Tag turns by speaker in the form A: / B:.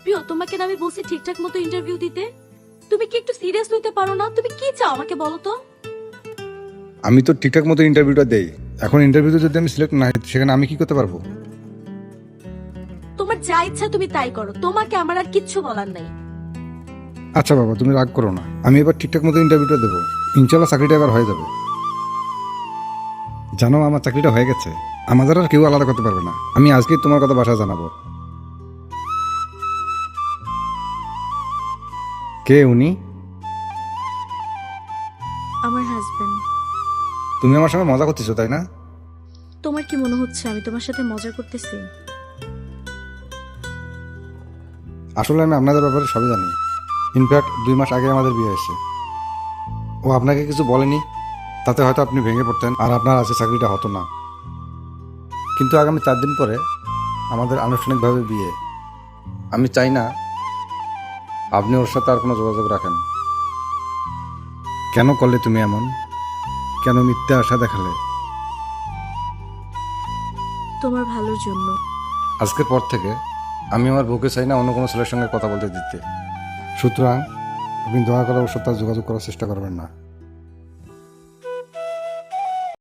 A: প্রিয়, তোমাকে না আমি বলছি ঠিকঠাক মতো ইন্টারভিউ দিতে? তুমি কি একটু সিরিয়াস হইতে পারো না? তুমি কি চাও আমাকে বলো তো?
B: আমি তো ঠিকঠাক মতো ইন্টারভিউটা দেই। এখন ইন্টারভিউতে যদি আমি সিলেক্ট না হই, সেখানে আমি কি করতে পারবো?
A: তোমার যা ইচ্ছা তুমি তাই করো, তোমাকে আমার আর কিচ্ছু বলার নাই।
B: আচ্ছা বাবা, তুমি রাগ করো না, আমি এবার ঠিকঠাক মতো ইন্টারভিউটা দেবো। ইনশাল্লাহ চাকরিটা এবার হয়ে যাবে। জানো, আমার চাকরিটা হয়ে গেছে। আমাদের আর কেউ আলাদা করতে পারবে না। আমি আজকেই তোমার কথা বাসায় জানাবো। কে উনি?
A: আমার হাজবেন্ড।
B: তুমি আমার সঙ্গে মজা করতেছো, তাই না?
A: তোমার কি মনে হচ্ছে আমি তোমার সাথে মজা করতেছি?
B: আসলে আমি আপনাদের ব্যাপারে সবই জানি। ইনফ্যাক্ট 2 মাস আগে আমাদের বিয়ে হয়েছে। ও আপনাকে কিছু বলেনি? তাতে হয়তো আপনি ভেঙে পড়তেন আর আপনার আজকে চাকরিটা হতো না। কিন্তু আগামী 4 দিন পরে আমাদের আনুষ্ঠানিকভাবে বিয়ে। আমি চাই না আপনি ওর সাথে আর কোনো যোগাযোগ রাখেন। কেন করলে তুমি এমন? কেন মিথ্যে আশা দেখালে?
A: তোমার ভালোর জন্য।
B: আজকের পর থেকে আমি আমার বউকে চাই না অন্য কোনো ছেলের সঙ্গে কথা বলতে দিতে। সুতরাং আপনি দয়া করে ওর সাথে আর যোগাযোগ করার চেষ্টা করবেন না।